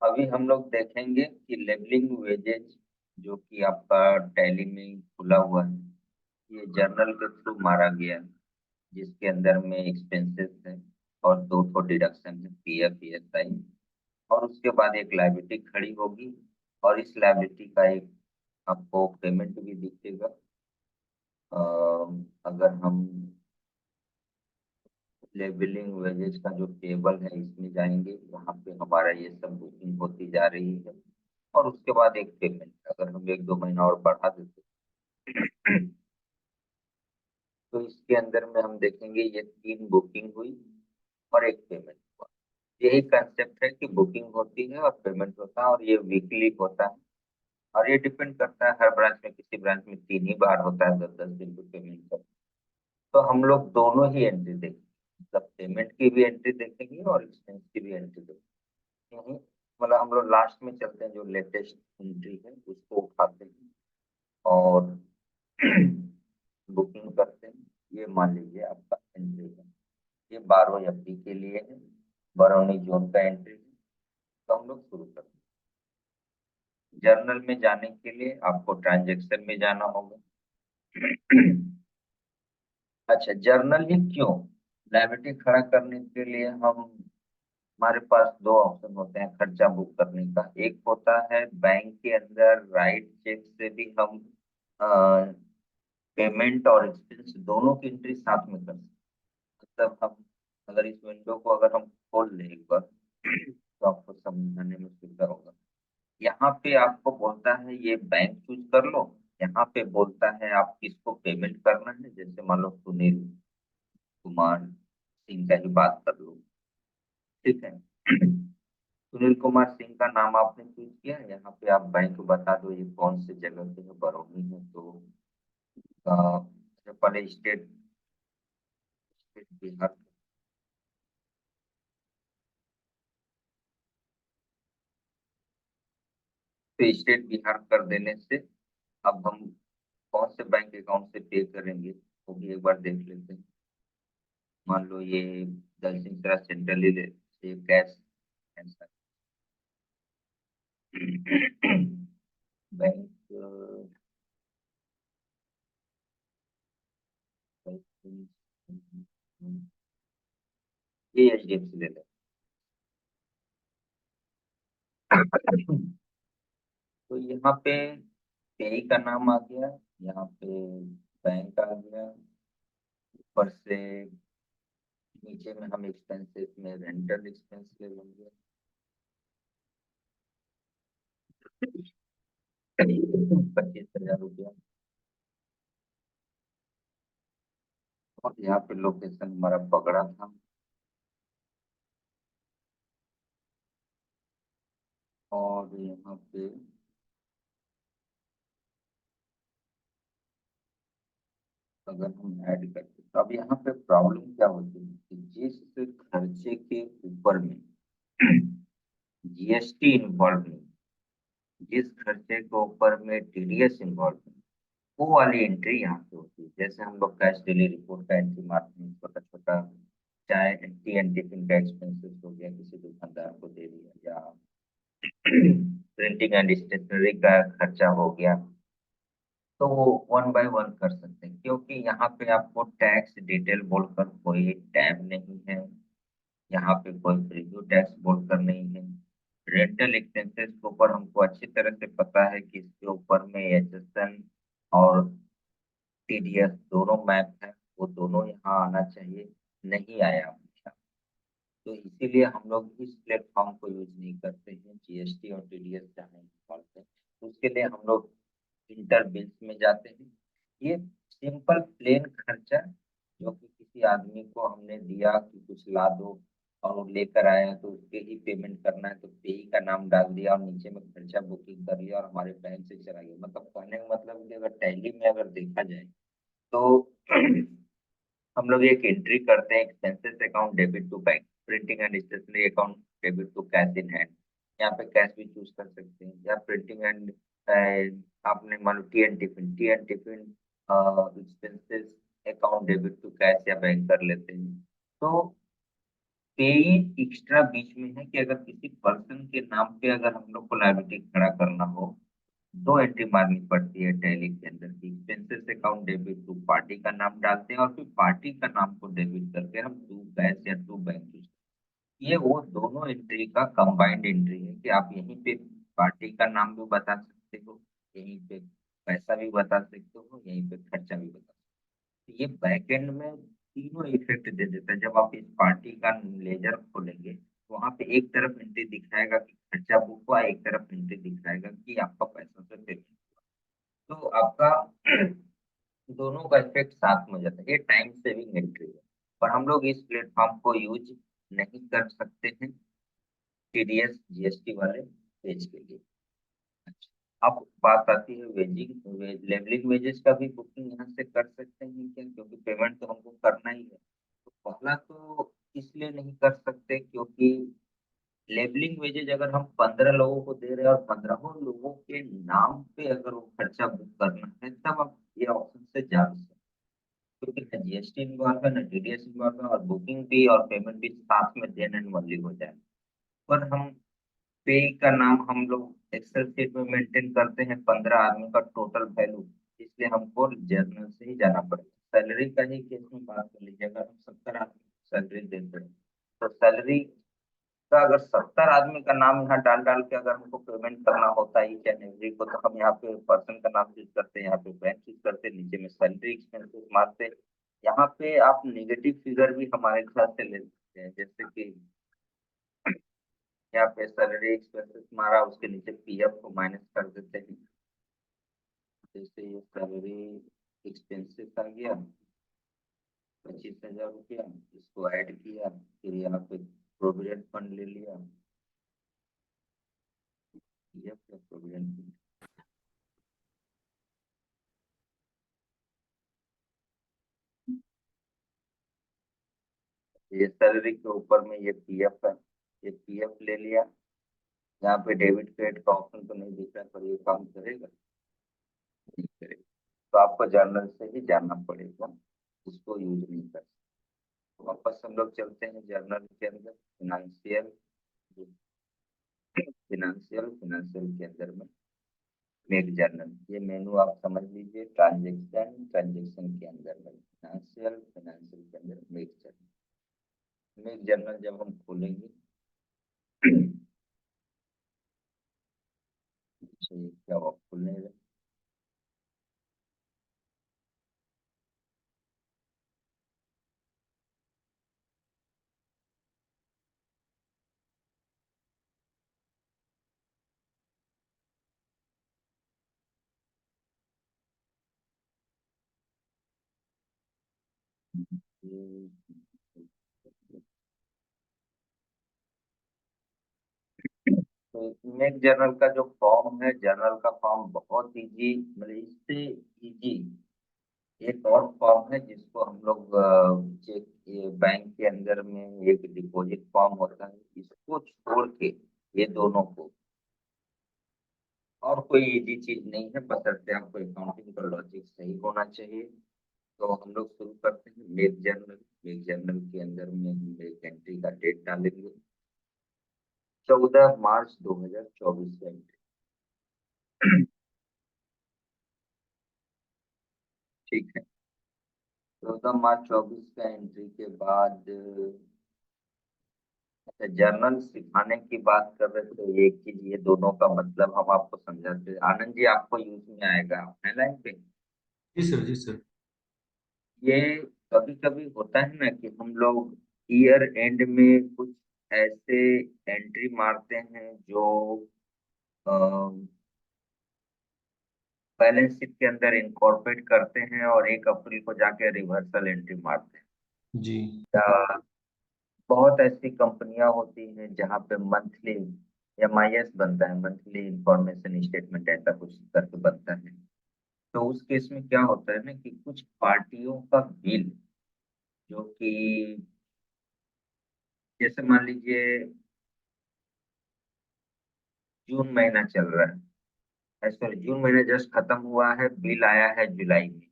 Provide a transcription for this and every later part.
अभी हम लोग देखेंगे कि लेबलिंग वेजेज जो कि आपका टैली में खुला हुआ है, ये जर्नल के थ्रू मारा गया है, जिसके अंदर में एक्सपेंसेस है और दो ठो डिडक्शन है, पीएफ ईएसआई। और उसके बाद एक लायबिलिटी खड़ी होगी, और इस लायबिलिटी का एक आपको पेमेंट भी दिखेगा। अ, अगर हम लेबलिंग वेजेस का जो टेबल है इसमें जाएंगे, यहाँ पे हमारा ये सब बुकिंग होती जा रही है। और उसके बाद एक पेमेंट, अगर हम एक दो महीना और बढ़ा देते तो इसके अंदर में हम देखेंगे ये तीन बुकिंग हुई और एक पेमेंट हुआ। यही कंसेप्ट है कि बुकिंग होती है और पेमेंट होता है, और ये वीकली होता है। और ये डिपेंड करता है, हर ब्रांच में, किसी ब्रांच में तीन ही बार होता है 10-10 दिन को पेमेंट का। तो हम लोग दोनों ही एंट्री देखेंगे, मतलब पेमेंट की भी एंट्री देखेंगे और एक्सपेंस की भी एंट्री देखेंगे। मतलब हम लोग लास्ट में चलते हैं, जो लेटेस्ट एंट्री है उसको उठाते हैं और बुकिंग करते हैं। ये मान लीजिए आपका एंट्री है, ये 12 एफडी के लिए है, बरौनी जोन का एंट्री है। तो हम लोग शुरू करते हैं। जर्नल में जाने के लिए आपको ट्रांजेक्शन में जाना होगा। अच्छा, जर्नल ही क्यों? लायबिलिटी खड़ा करने के लिए हम, हमारे पास दो ऑप्शन होते हैं खर्चा बुक करने का। एक होता है बैंक के अंदर राइट चेक से भी हम पेमेंट और एक्सपेंस दोनों की एंट्री साथ में कर सकते हैं। मतलब हम, अगर इस विंडो को अगर हम खोल लें एक बार तो आपको समझाने में सुविधा होगा। यहाँ पे आपको बोलता है ये बैंक चूज कर लो, यहाँ पे बोलता है आप किसको पेमेंट करना है। जैसे मान लो सुनील कुमार सिंह का ही बात कर लो, ठीक है। सुनील कुमार सिंह का नाम आपने चूज किया, यहाँ पे आप बैंक बता दो ये कौन से जगह पे है, बरौनी है तो पहले स्टेट, स्टेट बिहार। तो स्टेट बिहार कर देने से अब हम कौन से बैंक अकाउंट से पे करेंगे वो भी एक बार देख लेते हैं। मान लो ये दल सिंह सरा सेंट्रली से कैश बैंक, ये एचडीएफसी ले लें। तो यहाँ पे पेई का नाम आ गया, यहाँ पे बैंक आ गया, ऊपर से नीचे में हम एक्सपेंसेस में रेंटल एक्सपेंस ले लेंगे 25,000 रुपया। और यहाँ पे लोकेशन हमारा पकड़ा था, और यहाँ पे अगर हम ऐड करते तो अब यहाँ पे प्रॉब्लम क्या होती है कि जिस खर्चे के ऊपर में जीएसटी इन्वॉल्व नहीं, जिस खर्चे के ऊपर में टीडीएस इन्वॉल्व नहीं, वो वाली एंट्री यहाँ पे होती है। जैसे हम लोग कैश डेली रिपोर्ट का एंट्री मारते हैं, छोटा छोटा, चाहे टी एंड टिफिन का एक्सपेंसेस हो गया, किसी दुकानदार को दे दिया, या प्रिंटिंग एंड स्टेशनरी का खर्चा हो गया, तो वो वन बाय वन कर सकते हैं, क्योंकि यहाँ पे आपको टैक्स डिटेल बोलकर कोई टैब नहीं है, यहाँ पे कोई प्रीव्यू टैक्स बोलकर नहीं है। रेंटल एक्सपेंसेस के ऊपर हमको अच्छी तरह से पता है कि इसके ऊपर में एचएसएन और टीडीएस दोनों मैप है, वो दोनों यहाँ आना चाहिए, नहीं आया हमेशा। तो इसीलिए हम लोग इस प्लेटफॉर्म को यूज नहीं करते हैं, जीएसटी और टीडीएस जहाँ निकालते हैं। तो उसके लिए हम लोग इंटर बिल्स में जाते हैं। ये सिंपल प्लेन खर्चा जो कि किसी आदमी को हमने दिया कि कुछ ला दो, और वो लेकर आया तो उसके ही पेमेंट करना है, तो पेई का नाम डाल दिया और नीचे में खर्चा बुकिंग कर लिया और हमारे बैंक से चला गया। मतलब कहने का मतलब है कि अगर टैली में अगर देखा जाए तो हम लोग एक एंट्री करते हैं, expenses account debit to bank, printing and stationery account debit to cash in hand. यहाँ पे कैश भी चूज कर सकते हैं, या प्रिंटिंग एंड आपने मान लो tea and tiffin expenses account debit to cash या बैंक कर लेते हैं। तो पेज एक्स्ट्रा बीच में है कि अगर किसी पर्सन के नाम पे अगर हम लोग को लायबिलिटी खड़ा करना हो, दो एंट्री मारनी पड़ती है टैली के अंदर की, expenses account debit to party का नाम डालते हैं और फिर पार्टी का नाम को डेबिट करके हम टू कैश या टू बैंक। ये वो दोनों एंट्री का कंबाइंड एंट्री है कि आप यहीं पे पार्टी का नाम भी बता सकते हो, यहीं पे पैसा भी बता सकते हो, यहीं पे खर्चा भी बता सकते हो। ये बैकएंड में तीनों इफेक्ट दे देता है। जब आप इस पार्टी का लेजर खोलेंगे तो वहां पे एक तरफ एंट्री दिखाएगा कि खर्चा बुक हुआ, एक तरफ एंट्री दिखाएगा कि आपका पैसा से पेमेंट। तो आपका दोनों का इफेक्ट साथ में हो जाता है। ये टाइम सेविंग एंट्री है। और हम लोग इस प्लेटफॉर्म को यूज नहीं कर सकते हैं टीडीएस जीएसटी वाले पेज के लिए। अच्छा, अब बात आती है वेजिंग लेबलिंग वेजेस का भी बुकिंग यहाँ से कर सकते हैं क्या, क्योंकि पेमेंट तो हमको करना ही है। तो पहला तो इसलिए नहीं कर सकते क्योंकि लेबलिंग वेजेज अगर हम 15 लोगों को दे रहे हैं और 15 लोगों के नाम पे अगर वो खर्चा बुक करना है, तब आप ये ऑप्शन से जा भी सकते हैं। क्योंकि ना जीएसटी इन्वॉल्व है, ना टीडीएस इन्वॉल्व है, और बुकिंग भी और पेमेंट भी साथ में देन एंड ओनली हो जाए। पर हम पे का नाम हम लोग एक्सेल शीट में मेंटेन करते हैं 15 आदमी का टोटल वैल्यू, इसलिए हमको जर्नल से ही जाना पड़ेगा। सैलरी का ही केस में बात कर लीजिए, अगर हम 70 आदमी को सैलरी देते हैं तो सैलरी का अगर 70 आदमी का नाम यहाँ डाल डाल के अगर हमको पेमेंट करना होता है ईच एंड एवरी को, तो हम यहाँ पे पर्सन का नाम चूज करते हैं, यहाँ पे बैंक चूज करते हैं, नीचे में सैलरी एक्सपेंसेस मारते हैं। यहाँ पे आप नेगेटिव फिगर भी हमारे ख्याल से ले सकते हैं, जैसे कि यहाँ पे सैलरी एक्सपेंसेस मारा, उसके नीचे पीएफ को माइनस कर देते हैं। जैसे ये सैलरी एक्सपेंसेस आ गया 25,000 रुपया, इसको ऐड किया, फिर यहाँ पे प्रोविडेंट फंड ले लिया, पीएफ या प्रोविडेंट। ये सैलरी के ऊपर में ये पीएफ है, ये पीएफ ले लिया। यहाँ पे डेबिट क्रेडिट का ऑप्शन तो नहीं दिख रहा है, पर ये काम करेगा नहीं करेगा, तो आपको जर्नल से ही जानना पड़ेगा, उसको यूज नहीं कर सकते। वापस हम लोग चलते हैं जर्नल के अंदर, फिनेंशियल। फिनेंशियल फिनेंशियल के अंदर में मेक जर्नल, ये मेनू आप समझ लीजिए। ट्रांजेक्शन, ट्रांजेक्शन के अंदर में फिनेंशियल, फिनेंशियल के अंदर मेक जर्नल। मेक जर्नल जब हम खोलेंगे अच्छा, ये क्या हुआ, खुलने लगा। ये- तो मेक जर्नल का जो फॉर्म है, जर्नल का फॉर्म बहुत इजी, मतलब इससे इजी एक और फॉर्म है जिसको हम लोग चेक, ये बैंक के अंदर में एक डिपॉजिट फॉर्म होता है, इसको छोड़ के ये दोनों को और कोई इजी चीज नहीं है, बशर्ते आपको अकाउंटिंग का लॉजिक सही होना चाहिए। तो हम लोग शुरू करते हैं मेक जर्नल। मेक जर्नल के अंदर में हम एक एंट्री का डेट डालेंगे, 14 मार्च 2024 का एंट्री। ठीक है, 14 मार्च 2024 का एंट्री के बाद अच्छा, जर्नल सिखाने की बात कर रहे थे। एक चीज, ये दोनों का मतलब हम आपको समझाते हैं। आनंद जी, आपको यूज में आएगा, है लाइन पे। जी सर, जी सर। ये कभी कभी होता है ना कि हम लोग ईयर एंड में कुछ ऐसे एंट्री मारते हैं जो बैलेंस शीट के अंदर इनकॉर्पोरेट करते हैं और 1 अप्रैल को जाके रिवर्सल एंट्री मारते हैं। जी। या बहुत ऐसी कंपनियां होती हैं जहाँ पे मंथली एमआईएस बनता है, मंथली इंफॉर्मेशन स्टेटमेंट ऐसा कुछ करके बनता है। तो उस केस में क्या होता है ना कि कुछ पार्टियों का बिल, जो कि जैसे मान लीजिए जून महीना चल रहा है, सॉरी जून महीना जस्ट खत्म हुआ है, बिल आया है जुलाई में।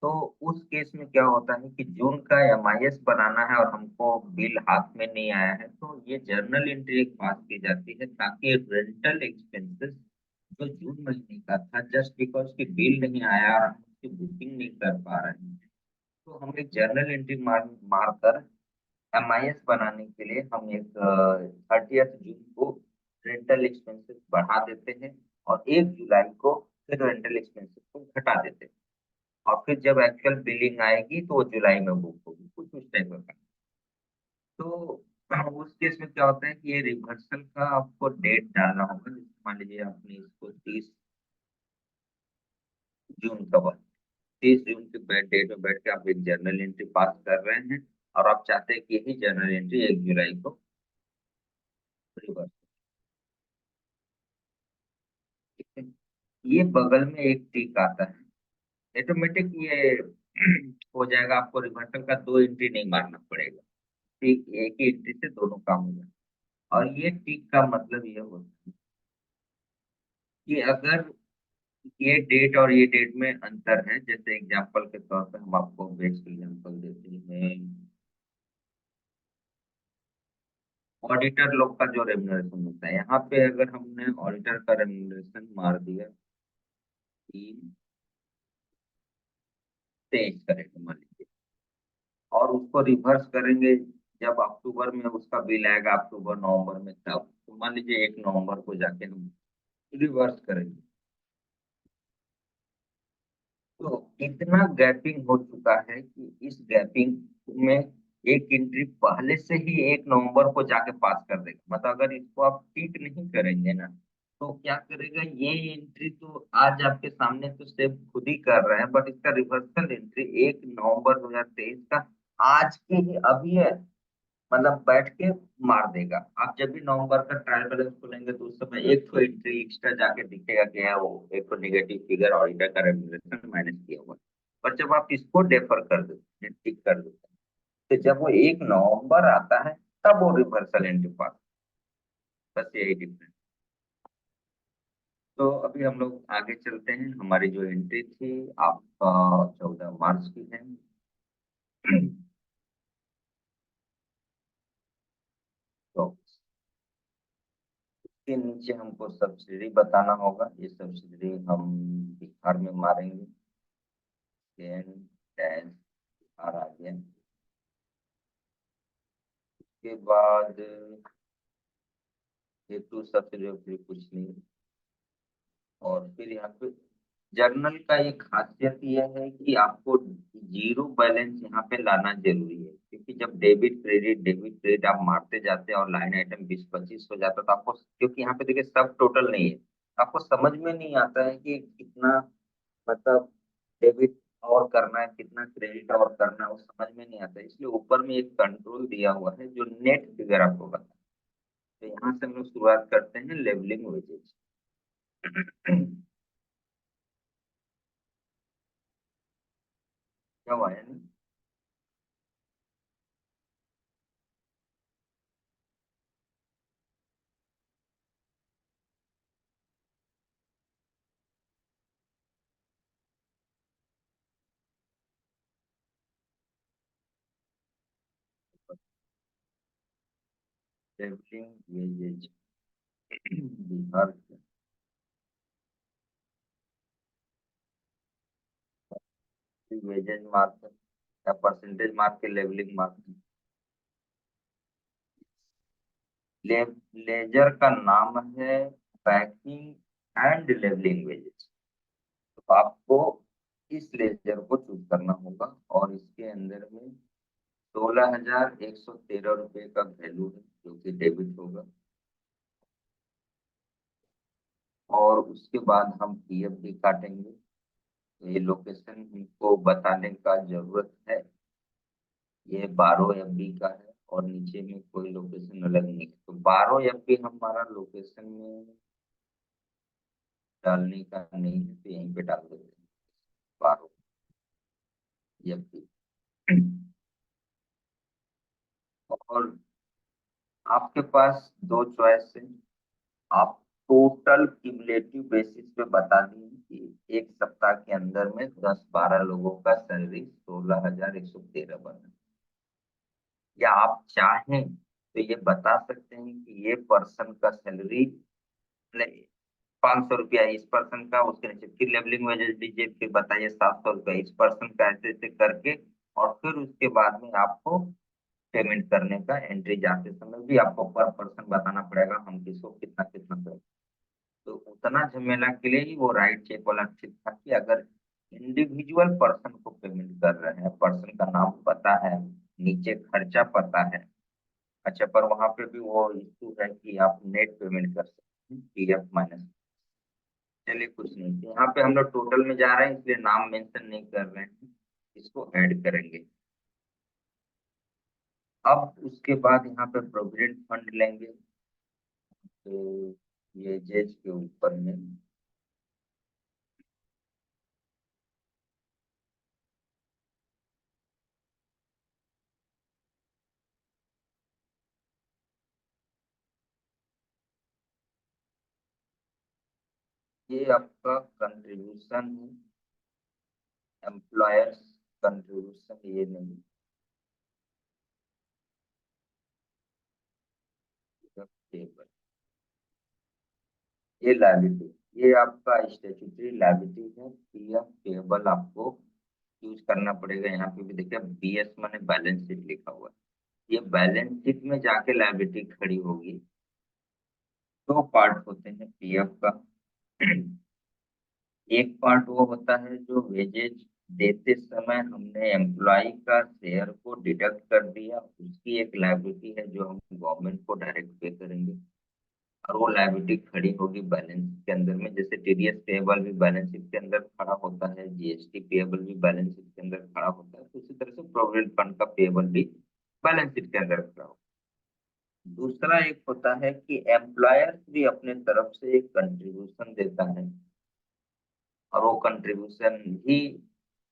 तो उस केस में क्या होता है कि जून का एमआईएस बनाना है और हमको बिल हाथ में नहीं आया है, तो ये जर्नल एंट्री एक पास की जाती है ताकि रेंटल एक्सपेंसेस जो जून महीने का था, जस्ट बिकॉज की बिल नहीं आया और हम उसकी बुकिंग नहीं कर पा रहे हैं, तो हम एक जर्नल एंट्री मारकर एमआईएस बनाने के लिए हम एक 30 जून को रेंटल एक्सपेंसेस बढ़ा देते हैं और 1 जुलाई को फिर रेंटल एक्सपेंसेस को घटा देते हैं, और फिर जब एक्चुअल बिलिंग आएगी तो वो जुलाई में बुक होगी, कुछ उस टाइप का। तो उस केस में क्या होता है कि ये रिवर्सल का आपको डेट डालना होगा। जैसे मान लीजिए आपने इसको 30 जून का बना, 30 जून के डेट में बैठ के आप एक जर्नल एंट्री पास कर रहे हैं और आप चाहते हैं कि यही जर्नल एंट्री 1 जुलाई को रिवर्स, ठीक है। ये बगल में एक टिक आता है, ऑटोमेटिक ये हो जाएगा, आपको रिवर्सल का 2 एंट्री नहीं मारना पड़ेगा, ठीक, एक ही एंट्री से दोनों काम हो जाए। और ये टिक का मतलब ये होता है कि अगर ये डेट और ये डेट में अंतर है, जैसे एग्जांपल के तौर पे हम आपको बेस्ट एग्जांपल देते हैं, ऑडिटर लोग का जो रेम्युनरेशन होता है, यहाँ पे अगर हमने ऑडिटर का रेम्युनरेशन मार दिया 323 करेंगे मान लीजिए, और उसको रिवर्स करेंगे जब अक्टूबर में उसका बिल आएगा, अक्टूबर नवंबर में, तब तो मान लीजिए 1 नवंबर को जाके हम रिवर्स करेंगे, तो इतना गैपिंग हो चुका है कि इस गैपिंग में एक एंट्री पहले से ही 1 नवंबर को जाके पास कर देगा। मतलब अगर इसको आप ठीक नहीं करेंगे ना, तो क्या करेगा, ये एंट्री तो आज आपके सामने तो सेव खुद ही कर रहे हैं, बट इसका रिवर्सल एंट्री 1 नवंबर 2023 का आज के ही अभी है, मतलब बैठ के मार देगा। आप जब भी नवंबर का ट्रायल बैलेंस खोलेंगे तो उस समय एक तो एंट्री एक्स्ट्रा जाके दिखेगा कि है वो एक तो निगेटिव फिगर ऑडिटर का रेम्युनरेशन माइनस किया हुआ है। पर जब आप इसको डेफर कर देते हैं, टिक कर देते हैं, तो जब वो 1 नवंबर आता है तब वो रिवर्सल एंट्री पास, बस यही डिफरेंस। तो अभी हम लोग आगे चलते हैं, हमारी जो एंट्री थी आपका 14 मार्च की है। तो के नीचे हमको सब्सिडी बताना होगा, ये सब्सिडी हम बिहार में मारेंगे, एन डैश बिहार आ गया। उसके बाद ये टू सब्सिडी वब्सिडी कुछ नहीं, और फिर यहाँ पे जर्नल का एक खासियत यह है कि आपको जीरो बैलेंस यहाँ पे लाना जरूरी है, क्योंकि जब डेबिट क्रेडिट आप मारते जाते हैं और लाइन आइटम 20-25 हो जाता है, तो आपको, क्योंकि यहाँ पे देखिए सब टोटल नहीं है, आपको समझ में नहीं आता है कि कितना, मतलब डेबिट और करना है कितना क्रेडिट और करना है, वो समझ में नहीं आता है। इसलिए ऊपर में एक कंट्रोल दिया हुआ है जो नेट फिगर आपको बताए। तो यहाँ से हम लोग शुरुआत करते हैं लेवलिंग वेजेस। क्या हुआ है ना, लेवलिंग वेजेज बिहार के वेजेज मार्क या परसेंटेज मार्क के लेवलिंग मार्क, ले, लेजर का नाम है पैकिंग एंड लेवलिंग वेजेज। तो आपको इस लेजर को चूज करना होगा और इसके अंदर में 16,113 रुपये का वैल्यू है जो कि डेबिट होगा, और उसके बाद हम पीएफ भी काटेंगे। तो ये लोकेशन हमको बताने का जरूरत है, ये 12 एमबी का है और नीचे में कोई लोकेशन अलग नहीं है, तो 12 एमबी हमारा लोकेशन में डालने का नहीं है, तो यहीं पे डाल देते हैं 12 एमबी। और आपके पास दो चॉइस है, आप टोटल क्यूमुलेटिव बेसिस पे बता दी कि एक सप्ताह के अंदर में 10-12 लोगों का सैलरी 16,113 बना। या आप चाहें तो ये बता सकते हैं कि ये पर्सन का सैलरी 500 रुपया इस पर्सन का, उसके नीचे फिर लेबलिंग वेजेस दीजिए, फिर बताइए 700 रुपया इस पर्सन का, ऐसे ऐसे करके। और फिर उसके बाद में आपको पेमेंट करने का, एंट्री जाते समय भी आपको पर पर्सन बताना पड़ेगा हम किसको कितना कितना करें। तो उतना झमेला के लिए ही वो राइट चेक वाला ठीक था कि अगर इंडिविजुअल पर्सन को पेमेंट कर रहे हैं, पर्सन का नाम पता है, नीचे खर्चा पता है। अच्छा, पर वहां पे भी वो इशू है कि आप नेट पेमेंट कर सकते हैं पीएफ माइनस। चलिए कुछ नहीं, यहाँ पे हम लोग टोटल में जा रहे हैं इसलिए नाम मेंशन नहीं कर रहे हैं, इसको ऐड करेंगे। अब उसके बाद यहाँ पे प्रोविडेंट फंड लेंगे। तो ये जेज के ऊपर में ये आपका कंट्रीब्यूशन है, एम्प्लॉयर्स कंट्रीब्यूशन ये नहीं, टेबल। ये लायबिलिटी, ये आपका स्टेट्यूटरी लायबिलिटी है, पीएफ पेबल आपको यूज करना पड़ेगा। यहाँ पे भी देखिए बीएस माने बैलेंस शीट लिखा हुआ है, ये बैलेंस शीट में जाके लायबिलिटी खड़ी होगी। दो पार्ट होते हैं पीएफ का। एक पार्ट वो होता है जो वेजेज देते समय हमने एम्प्लॉय का शेयर को डिडक्ट कर दिया, उसकी एक लायबिलिटी है जो हम गवर्नमेंट को डायरेक्ट पे करेंगे। और वो लायबिलिटी खड़ी होगी बैलेंस के अंदर में, जैसे टीडीएस पेएबल भी बैलेंस शीट के अंदर खड़ा होता है, जीएसटी पेएबल भी बैलेंस शीट के अंदर खड़ा होता है, तो उसी तरह से प्रोविडेंट फंड का पेएबल भी बैलेंस शीट के अंदर खड़ा होता है। दूसरा एक होता है कि एम्प्लॉयर भी अपने तरफ से एक कंट्रीब्यूशन देता है, और वो कंट्रीब्यूशन ही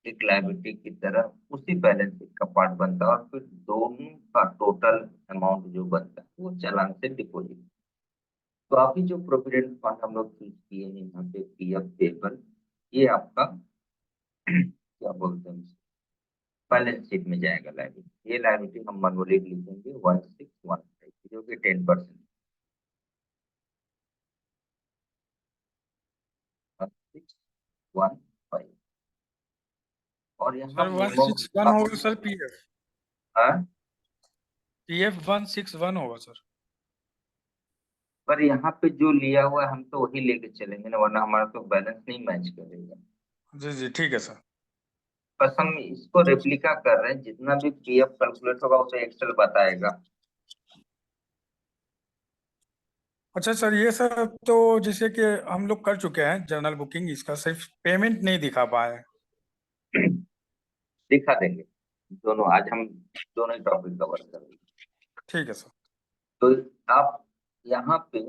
एक लायबिलिटी की तरह उसी बैलेंस शीट का पार्ट बनता है, और फिर दोनों का टोटल अमाउंट जो बनता है वो चालान से डिपोजिट। तो अभी जो प्रोविडेंट फंड हम लोग चूज किए हैं यहाँ पे पीएफ पेबल, ये आपका क्या बोलते हैं, बैलेंस शीट में जाएगा लायबिलिटी। ये लायबिलिटी हम मैनुअली लिखेंगे 1615 जो कि 10%, 1615। और यहाँ सर मेमो 161 होगा सर पीएफ। हाँ, पीएफ 161 होगा सर। पर यहाँ पे जो लिया हुआ है हम तो वही लेके चलेंगे ना, वरना हमारा तो बैलेंस नहीं मैच करेगा। जी जी ठीक है सर। बस हम इसको रेप्लिका कर रहे हैं, जितना भी पीएफ कैलकुलेट होगा उसे एक्सेल बताएगा। अच्छा सर, ये सर तो जैसे कि हम लोग कर चुके हैं जनरल बुकिंग, इसका सिर्फ पेमेंट नहीं दिखा पाए। दिखा देंगे, दोनों आज हम दोनों ही टॉपिक कवर करेंगे। ठीक है सर। तो आप यहाँ पे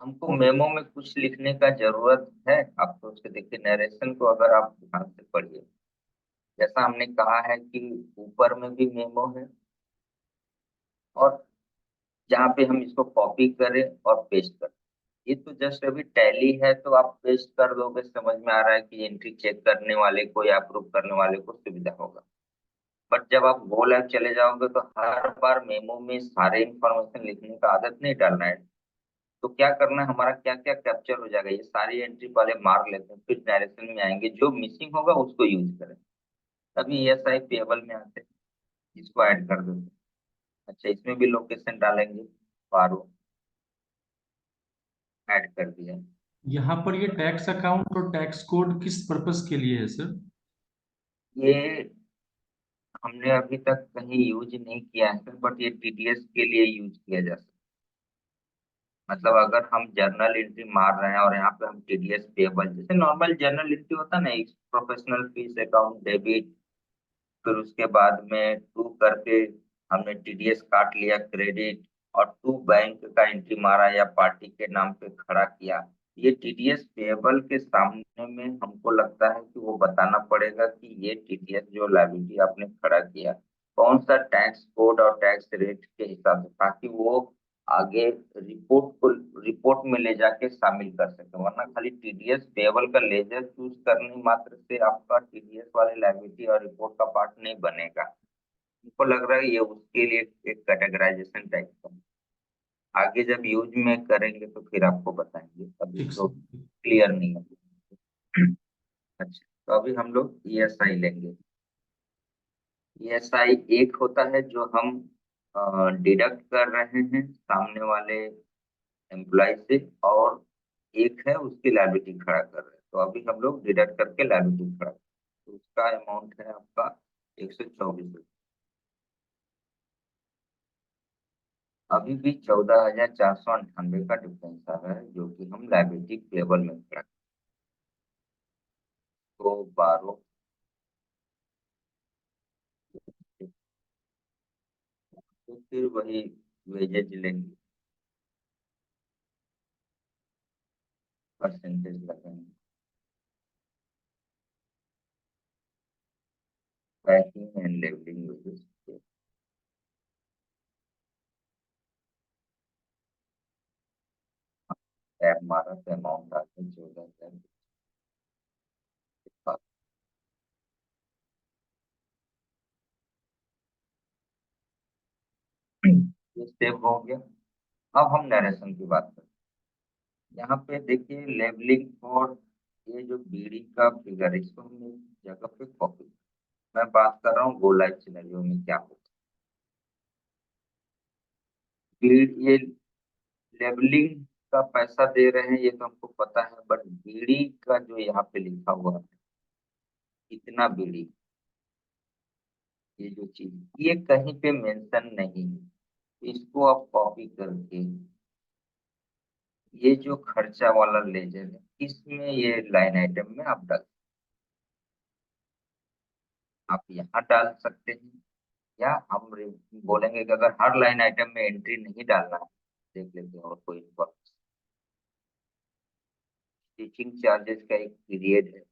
हमको मेमो में कुछ लिखने का जरूरत है। आप सोच के देखिए, नरेशन को अगर आप ध्यान से पढ़िए, जैसा हमने कहा है कि ऊपर में भी मेमो है, और जहाँ पे हम इसको कॉपी करें और पेस्ट करें, ये तो जस्ट अभी टैली है तो आप पेस्ट कर दोगे, समझ में आ रहा है कि एंट्री चेक करने वाले को या अप्रूव करने वाले को सुविधा होगा। बट जब आप गो लाइव चले जाओगे तो हर बार मेमो में सारे इंफॉर्मेशन लिखने का आदत नहीं डालना है। तो क्या करना है, हमारा क्या क्या कैप्चर हो जाएगा ये सारी एंट्री पहले मार लेते हैं, फिर डायरेक्शन में आएंगे, जो मिसिंग होगा उसको यूज करें। तभी एस आई पेबल में आते हैं, इसको ऐड कर देते हैं। अच्छा, इसमें भी लोकेशन डालेंगे, पारो ऐड कर दिया। यहाँ पर ये टैक्स अकाउंट और टैक्स कोड किस पर्पस के लिए है सर? ये हमने अभी तक कहीं यूज नहीं किया है, बट ये टीडीएस के लिए यूज किया जा सकता है। मतलब अगर हम जर्नल एंट्री मार रहे हैं और यहाँ पे हम टीडीएस पेबल, जैसे नॉर्मल जर्नल एंट्री होता है ना, प्रोफेशनल फीस अकाउंट डेबिट, फिर उसके बाद में टू करके हमने टीडीएस काट लिया क्रेडिट, और टू बैंक का एंट्री मारा या पार्टी के नाम पे खड़ा किया। ये टीडीएस पेबल के सामने में हमको लगता है कि वो बताना पड़ेगा कि ये टीडीएस जो लायबिलिटी आपने खड़ा किया कौन सा टैक्स कोड और टैक्स रेट के हिसाब से, ताकि वो आगे रिपोर्ट में ले जाके शामिल कर सके, वरना खाली टीडीएस पेबल का लेजर चूज करने मात्र से आपका टीडीएस वाले लायबिलिटी और रिपोर्ट का पार्ट नहीं बनेगा। मुझको लग रहा है ये उसके लिए एक कैटेगराइजेशन टाइप का। आगे जब यूज में करेंगे तो फिर आपको बताएंगे, अभी ठीक तो सर। क्लियर नहीं है। अच्छा, तो अभी हम लोग ईएसआई लेंगे। ईएसआई एक होता है जो हम डिडक्ट कर रहे हैं सामने वाले एम्प्लॉय से, और एक है उसकी लायबिलिटी खड़ा कर रहे हैं। तो अभी हम लोग डिडक्ट करके लायबिलिटी खड़ा तो उसका अमाउंट है आपका 124। अभी भी 14,498 का डिफरेंस आ रहा है, जो कि हम लायबिलिटी पेबल में खड़ा। तो 12, तो फिर वही वेजेज लेंगे, परसेंटेज लगेंगे, packing and labelling wages. Tab मारा तो अमाउंट आते 14,000। ये सेव हो गया। अब हम नरेशन की बात करते हैं। यहाँ पे देखिए लेबलिंग फॉर, ये जो बीड़ी का फिगर, इसको हम एक जगह पे कॉपी, मैं बात कर रहा हूँ गो लाइव सिनेरियो में क्या होता है। ये लेबलिंग का पैसा दे रहे हैं ये तो हमको पता है, बट बीड़ी का जो यहाँ पे लिखा हुआ है, इतना बीड़ी, ये जो चीज ये कहीं पे मेंशन नहीं है। इसको आप कॉपी करके ये जो खर्चा वाला लेजर है इसमें ये लाइन आइटम में आप यहाँ डाल सकते हैं, या हम बोलेंगे कि अगर हर लाइन आइटम में एंट्री नहीं डालना है, देख लेते हैं और कोई इन्फॉर्मेशन। टीचिंग चार्जेस का एक पीरियड है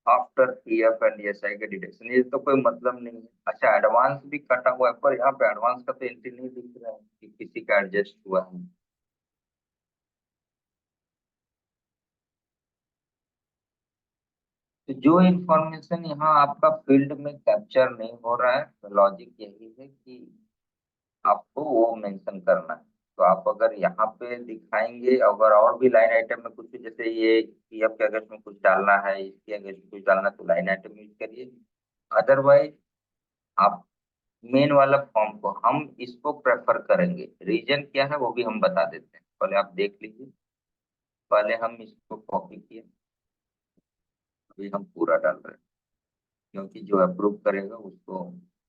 आफ्टर पीएफ एंड ईएसआई के डिडक्शन, ये तो कोई मतलब नहीं है। अच्छा, एडवांस भी कटा हुआ है, पर यहाँ पे एडवांस का तो एंट्री नहीं दिख रहा है कि किसी का एडजस्ट हुआ है। तो जो इन्फॉर्मेशन यहाँ आपका फील्ड में कैप्चर नहीं हो रहा है, तो लॉजिक यही है कि आपको वो मेंशन करना है। तो आप अगर यहाँ पे दिखाएंगे, अगर और भी लाइन आइटम में कुछ, जैसे ये पीएफ के अगेंस्ट में कुछ डालना है, इसके अगेंस्ट में कुछ डालना है, तो लाइन आइटम यूज करिए। अदरवाइज आप मेन वाला फॉर्म को, हम इसको प्रेफर करेंगे। रीजन क्या है वो भी हम बता देते हैं, पहले आप देख लीजिए। पहले हम इसको कॉपी किए, अभी हम पूरा डाल रहे हैं, क्योंकि जो अप्रूव करेगा उसको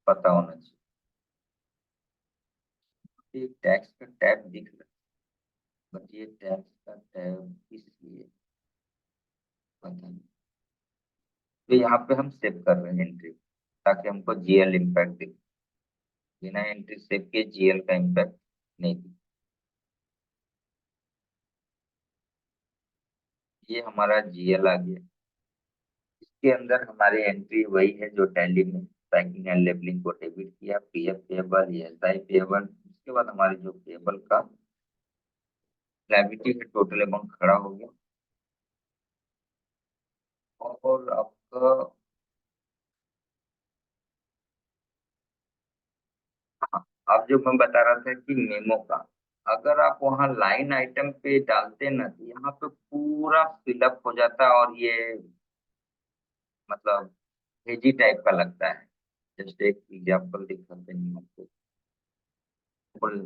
पता होना चाहिए। ये टैक्स का टैब दिख रहा है, बट ये टैक्स का टैब इसलिए पता नहीं। तो यहाँ पे हम सेव कर रहे हैं एंट्री, ताकि हमको जीएल इम्पैक्ट दिखे। बिना एंट्री सेव के जीएल का इम्पैक्ट नहीं दिखे। ये हमारा जीएल आ गया। इसके अंदर हमारी एंट्री वही है जो टैली में पैकिंग एंड लेबलिंग को डेबिट किया, पीएफ पेबल, ईएसआई पेबल। उसके बाद हमारी जो पेबल का लायबिलिटी है, टोटल अमाउंट खड़ा हो गया। और आपका, हाँ, अब जो मैं बता रहा था कि मेमो का, अगर आप वहाँ लाइन आइटम पे डालते ना, तो यहाँ पे पूरा फिलअप हो जाता है, और ये मतलब हेजी टाइप का लगता है। जस्ट एक एग्जांपल दिखाते हैं आपको। फुल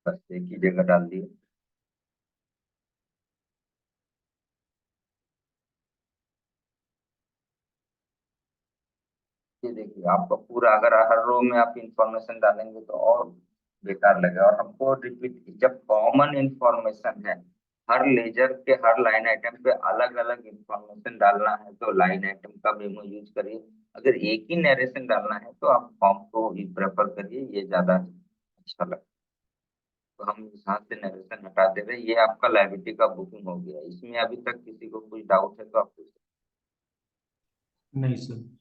बस एक ही जगह डाल दिए। ये देखिए आपका पूरा, अगर हर रो में आप इंफॉर्मेशन डालेंगे तो और बेकार लगेगा। और हमको रिपीट, जब कॉमन इंफॉर्मेशन है, हर लेजर के हर लाइन आइटम पे अलग अलग इंफॉर्मेशन डालना है, तो लाइन आइटम का मेमो यूज करिए। अगर एक ही नरेशन डालना है तो आप फॉर्म को ही प्रेफर करिए, ये ज्यादा अच्छा लगता है। तो हम यहाँ से नरेशन हटा दे रहे हैं। ये आपका लायबिलिटी का बुकिंग हो गया। इसमें अभी तक किसी को कुछ डाउट है तो आप पूछ सकते नहीं सर। हैं।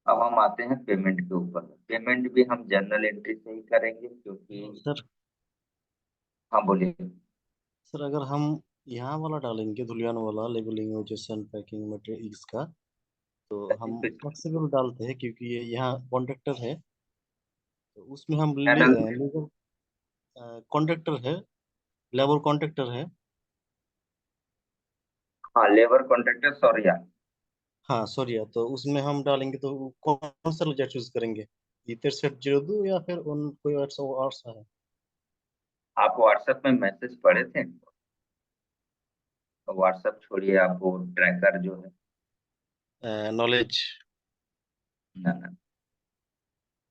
अब हम आते हैं पेमेंट के ऊपर। पेमेंट भी हम जर्नल एंट्री से ही करेंगे क्योंकि सर हाँ बोलिए। सर अगर हम यहाँ वाला डालेंगे धुलियान वाला लेबलिंग ओजेसन पैकिंग मटेरियल इसका, तो हम फ्लेक्सिबल डालते हैं क्योंकि ये यहाँ कॉन्ट्रैक्टर है, तो उसमें हम क्या डालते हैं? लेबर कॉन्ट्रैक्टर है, लेबर कॉन्ट्रैक्टर है। हाँ, लेबर कॉन्ट्रैक्टर सॉरी। हाँ सॉरी, तो उसमें हम डालेंगे तो कौन सा लेजर चूज करेंगे, इधर सेट 02 या फिर उन कोई और सा है? आप व्हाट्सएप में मैसेज पढ़े थे? तो व्हाट्सएप छोड़िए, आप वो ट्रैकर जो है नॉलेज। ना ना,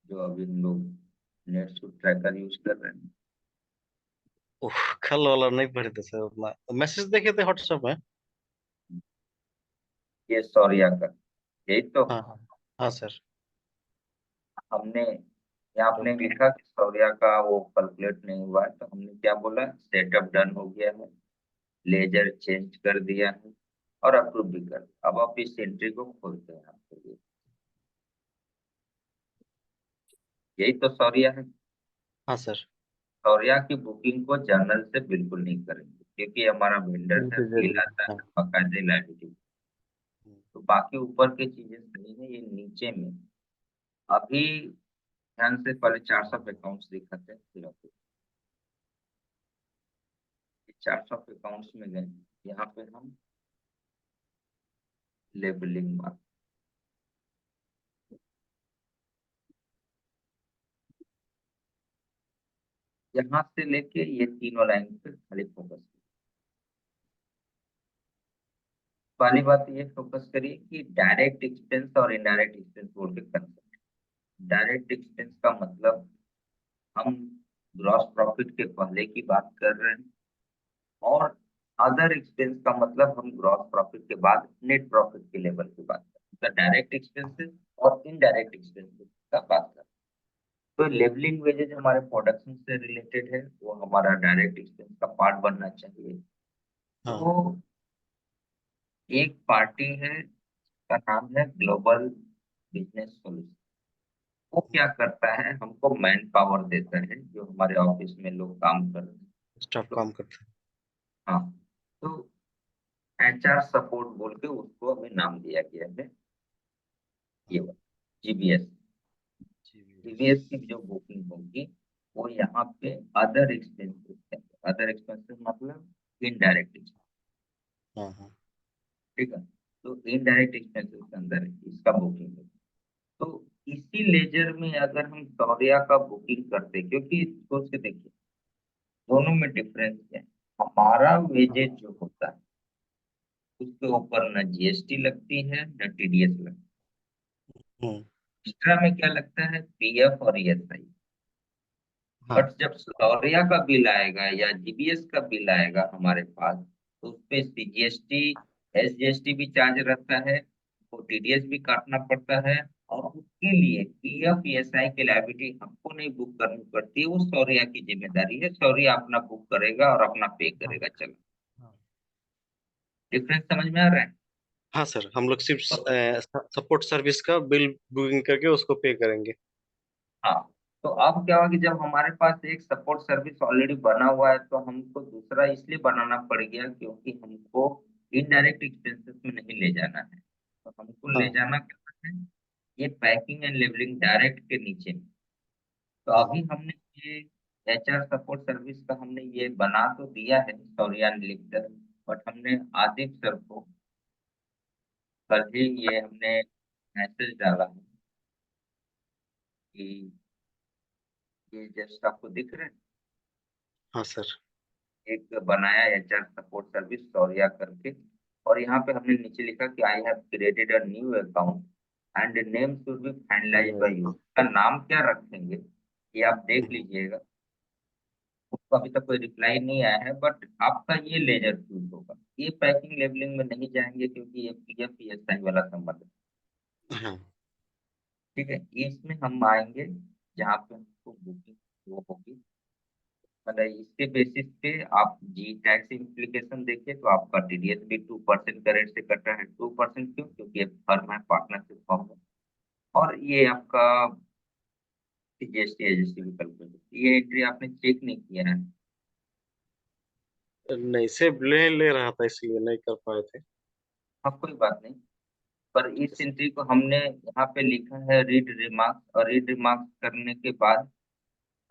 जो अभी हम लोग नेट सूट ट्रैकर यूज कर रहे हैं। ओह, कल वाला नहीं पढ़े थे सर उतना, मैसेज देखे थे व्हाट्सएप में। ये सौर्या का, यही तो। हाँ हाँ। हाँ सर। हमने यहाँ आपने तो लिखा कि सौर्या का वो कैलकुलेट नहीं हुआ है, तो हमने क्या बोला, सेटअप डन हो गया है, लेजर चेंज कर दिया है और अप्रूव भी कर दिया। अब आप इस एंट्री को खोलते हैं आपके लिए। यही तो सौर्या है। हाँ सर। सौर्या की बुकिंग को जर्नल से बिल्कुल नहीं करेंगे क्योंकि हमारा वेंडर है, बिल्कुल बिल जरूरी आता है, है, हाँ। बाकायदे लाइबिलिटी। तो बाकी ऊपर की चीजें सही है, ये नीचे में अभी ध्यान से पहले 400 अकाउंट्स दिखाते हैं, फिर आपको 400 अकाउंट्स में गए। यहाँ पे हम लेबलिंग मार्क, यहाँ से लेके ये तीनों लाइन पे खाली फोकस। पहली बात ये फोकस करिए कि डायरेक्ट एक्सपेंस और इनडायरेक्ट एक्सपेंस बोल के कंसेप्ट। डायरेक्ट एक्सपेंस का मतलब हम ग्रॉस प्रॉफिट के पहले की बात कर रहे हैं, और अदर एक्सपेंस का मतलब हम ग्रॉस प्रॉफिट के बाद नेट प्रॉफिट के लेवल की बात करते हैं। डायरेक्ट एक्सपेंसेस और इनडायरेक्ट एक्सपेंसेस का बात करते हैं। तो लेबलिंग वेजेज हमारे प्रोडक्शन से रिलेटेड है, वो हमारा डायरेक्ट एक्सपेंस का पार्ट बनना चाहिए। हाँ। तो एक पार्टी है, का नाम है ग्लोबल बिजनेस सॉल्यूशन। वो क्या करता है, हमको मैन पावर देता है, जो हमारे ऑफिस में लोग काम कर रहे हैं। स्टाफ तो काम करते हाँ, तो एचआर सपोर्ट बोल के उसको अभी नाम दिया गया है। ये जीबीएस। जीबीएस की जो बुकिंग होगी वो यहाँ पे अदर एक्सपेंसेस है। अदर एक्सपेंसेस मतलब इनडायरेक्ट एक्सपेंस। हैं। हाँ हाँ। ठीक है, तो इनडायरेक्ट एक्सपेंसेस के अंदर इसका बुकिंग है। तो इसी लेजर में अगर हम सौर्या का बुकिंग करते, क्योंकि सोच के देखिए दोनों में डिफरेंस क्या है। हमारा वेजेज जो होता है उसके ऊपर न जीएसटी लगती है न टीडीएस लगती है। हम्म। एक्स्ट्रा में क्या लगता है, पीएफ और ईएसआई। हाँ बट जब सौर्या का बिल आएगा या जीबीएस का बिल आएगा हमारे पास, तो उस पे सीजीएसटी एसजीएसटी भी चार्ज रहता है, तो टीडीएस भी काटना पड़ता है। और उसके लिए पीएफ ईएसआई की लायबिलिटी हमको नहीं बुक करनी पड़ती है, वो सौर्या की जिम्मेदारी है। सौर्या अपना बुक करेगा और अपना पे हाँ करेगा। चलो, हाँ। डिफरेंस समझ में आ रहा है? हाँ सर, हम लोग सिर्फ तो सपोर्ट सर्विस का बिल बुकिंग करके उसको पे करेंगे। हाँ, तो अब क्या होगा कि जब हमारे पास एक सपोर्ट सर्विस ऑलरेडी बना हुआ है, तो हमको दूसरा इसलिए बनाना पड़ गया क्योंकि हमको इनडायरेक्ट एक्सपेंसेस में नहीं ले जाना है। तो हमको ले हाँ जाना क्या है, ये पैकिंग एंड लेबलिंग डायरेक्ट के नीचे में। तो हाँ। अभी हमने ये एचआर सपोर्ट सर्विस का हमने ये बना तो दिया है सौर्या ने लिखकर, बट हमने आदित्य सर को कल ही ये हमने मैसेज डाला है कि ये जस्ट आपको दिख रहा है, हाँ सर। एक बनाया एचआर सपोर्ट सर्विस सौर्या करके। और यहाँ पे हमने नीचे लिखा कि I have created a new account and name should be finalised by you. का नाम क्या रखेंगे ये आप देख लीजिएगा। उसको अभी तक कोई रिप्लाई नहीं आया है, बट आपका ये लेजर चूज होगा। ये पैकिंग लेबलिंग में नहीं जाएंगे क्योंकि ये पीएफ पीएसआई वाला संबंध है। हाँ ठीक है, इसमें हम आएंगे जहाँ पे हमको बुकिंग वो होगी मतलब इसके बेसिस पे आप जी टैक्स इम्प्लीकेशन देखिए तो आपका टीडीएस भी 2% का रेट से कट रहा है। 2% क्यों? क्योंकि ये फर्म है, पार्टनरशिप फर्म है, और ये आपका जीएसटी एजेंसी भी कैलकुलेट, ये एंट्री आपने चेक नहीं किया है। नहीं सिर्फ ले रहा था इसलिए नहीं कर पाए थे। हाँ कोई बात नहीं, पर इस एंट्री को हमने यहाँ पे लिखा है रीड रिमार्क्स, और रीड रिमार्क्स करने के बाद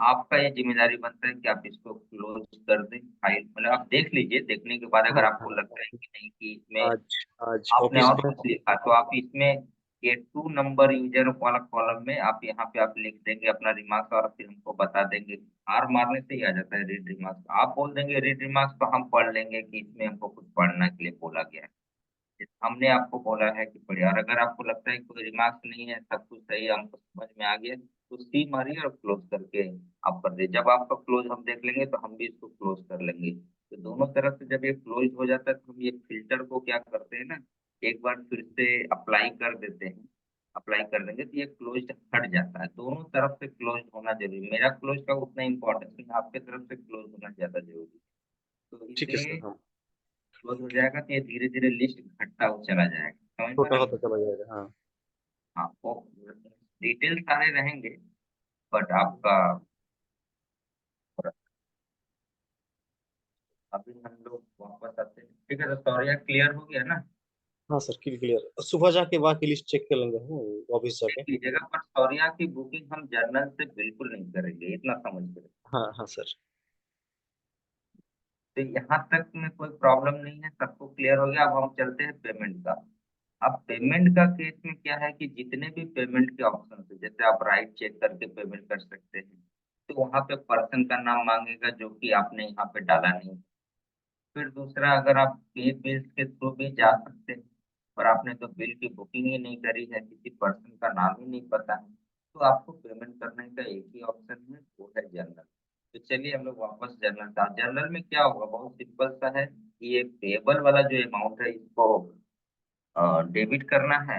आपका ये जिम्मेदारी बनता है कि आप इसको क्लोज कर दें फाइल। मतलब आप देख लीजिए, देखने के बाद हाँ अगर आपको हाँ, लगता है कि नहीं कि इसमें आज आज आपने ऑफिस और में। कुछ लिखा, तो आप इसमें ये 2 नंबर यूजर वाला कॉलम में आप यहाँ पे आप लिख देंगे अपना रिमार्क्स, और फिर हमको बता देंगे। आर मारने से ही आ जाता है रीड रिमार्क्स। आप बोल देंगे रीड रिमार्क्स, तो हम पढ़ लेंगे कि इसमें हमको कुछ पढ़ने के लिए बोला गया है, हमने आपको बोला है कि पढ़िए। और अगर आपको लगता है कि कोई रिमार्क्स नहीं है, सब कुछ सही है, हमको समझ में आ गया, तो सी मारिए और क्लोज करके आप कर दीजिए। जब आपका क्लोज हम देख लेंगे तो हम भी इसको क्लोज कर लेंगे। तो दोनों तरफ से जब ये क्लोज हो जाता है तो हम ये फिल्टर को क्या करते हैं ना, एक बार फिर से अप्लाई कर देते हैं। अप्लाई कर देंगे तो ये क्लोज हट जाता है। दोनों तरफ से क्लोज होना जरूरी है। मेरा क्लोज का उतना इम्पोर्टेंस नहीं, आपके तरफ से क्लोज होना ज्यादा जरूरी है। तो ठीक है इसे सर। हाँ, क्लोज हो जाएगा तो ये धीरे धीरे लिस्ट घटता हुआ चला जाएगा। समझ पा छोटा रहे होता हैं? चला जाएगा। हाँ हाँ, वो डिटेल सारे रहेंगे, बट आपका, अभी हम लोग वापस आते हैं। ठीक है, तो सौर्या क्लियर हो गया ना? हाँ सर, क्लियर। सुबह जाके बाकी लिस्ट चेक कर लेंगे हम ऑफिस देख जाके। लीजिएगा, पर सौर्या की बुकिंग हम जर्नल से बिल्कुल नहीं करेंगे, इतना समझ कर। हाँ हाँ सर। तो यहाँ तक में कोई प्रॉब्लम नहीं है, सबको क्लियर हो गया। अब हम चलते हैं पेमेंट का। अब पेमेंट का केस में क्या है कि जितने भी पेमेंट के ऑप्शन है, जैसे आप राइट चेक करके पेमेंट कर सकते हैं, तो वहाँ पे पर्सन का नाम मांगेगा जो कि आपने यहाँ पे डाला नहीं। फिर दूसरा, अगर आप पे बिल्स के थ्रू भी जा सकते हैं, पर आपने तो बिल की बुकिंग ही नहीं करी है, किसी पर्सन का नाम ही नहीं पता है, तो आपको पेमेंट करने का एक ही ऑप्शन है, वो है जनरल। तो चलिए हम लोग वापस जनरल था। जनरल में क्या होगा, बहुत सिंपल सा है कि ये पेबल वाला जो अमाउंट है इसको डेबिट करना है,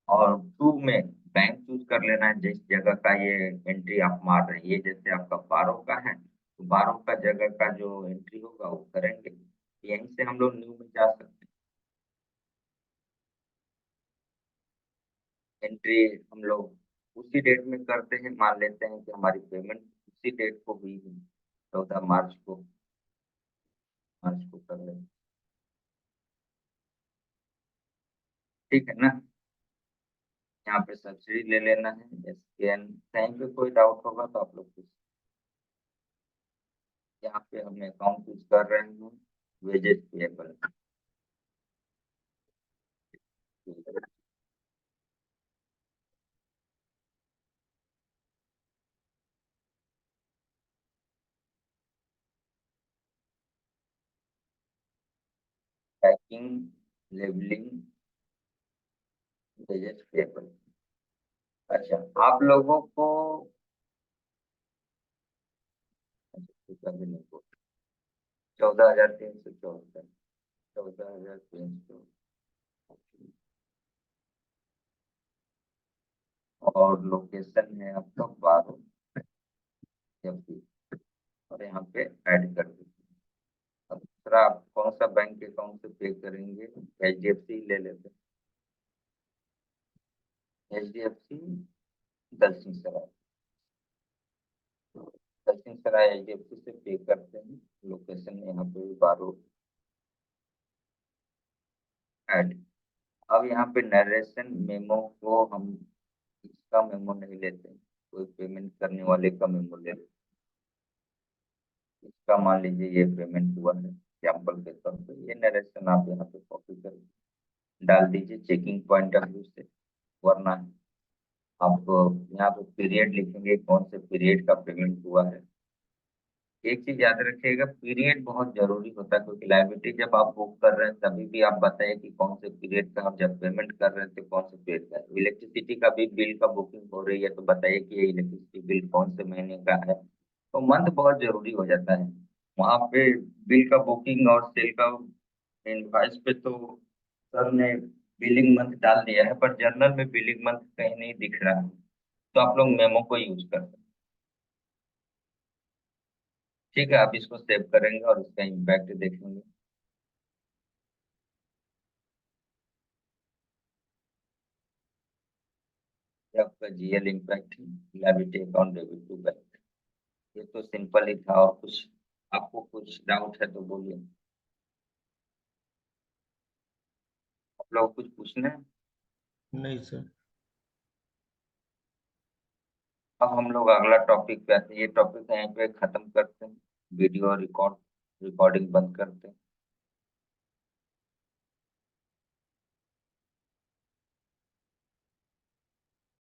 और टू में बैंक चूज कर लेना है जिस जगह का ये एंट्री आप मार रहे हैं। ये जैसे आपका 12 का है, तो 12 का जगह का जो एंट्री होगा वो करेंगे। यहीं से हम लोग न्यू में जा सकते हैं। एंट्री हम लोग उसी डेट में करते हैं, मान लेते हैं कि हमारी पेमेंट उसी डेट को हुई है, 14 मार्च को। मार्च को कर लेंगे, ठीक है ना? यहाँ पे सब्सिडी ले लेना है, SKN। कहीं पे कोई डाउट होगा तो आप लोग पूछ। यहाँ पे हम अकाउंट यूज कर रहे हैं wages payable. Packing, labelling, wages payable. अच्छा, आप लोगों को, अच्छा, नहीं को 14,374, 14,300, और लोकेशन है आपका 12 MP, और यहाँ पे ऐड कर दीजिए। अब दूसरा, आप कौन सा बैंक अकाउंट से पे करेंगे? HDFC ले लेते हैं, HDFC दलसिंह सराय। दलसिंह सराय HDFC से पे करते हैं, लोकेशन यहाँ पे 12 ऐड। अब यहाँ पे नरेशन मेमो को हम इसका मेमो नहीं लेते, कोई पेमेंट करने वाले का मेमो ले लेते हैं। इसका मान लीजिए ये पेमेंट हुआ है एग्जाम्पल के तौर पर, ये नरेशन आप यहाँ पे कॉपी कर डाल दीजिए चेकिंग पॉइंट ऑफ व्यू से। वरना आप यहाँ पे पीरियड लिखेंगे, कौन से पीरियड का पेमेंट हुआ है। एक चीज याद रखिएगा, पीरियड बहुत जरूरी होता है, क्योंकि लायबिलिटी जब आप बुक कर रहे हैं तभी भी आप बताइए कि कौन से पीरियड का, हम जब पेमेंट कर रहे थे कौन से पीरियड का। इलेक्ट्रिसिटी का भी बिल का बुकिंग हो रही है तो बताइए कि ये इलेक्ट्रिसिटी बिल कौन से महीने का है। तो मंथ बहुत जरूरी हो जाता है वहाँ पे। बिल का बुकिंग और सेल का इनवॉइस पे तो सर ने बिलिंग मंथ डाल दिया है, पर जर्नल में बिलिंग मंथ कहीं नहीं दिख रहा है, तो आप लोग मेमो को यूज कर सकते हैं। ठीक है, आप इसको सेव करेंगे और इसका इम्पैक्ट देखेंगे। ये आपका जीएल इम्पैक्ट है, liability account debit to bank. ये तो सिंपल ही था, और कुछ आपको कुछ डाउट है तो बोलिए। आप लोग कुछ पूछना है? नहीं सर। अब हम लोग अगला टॉपिक पे आते हैं। ये टॉपिक यहीं पे खत्म करते हैं, वीडियो रिकॉर्डिंग बंद करते हैं।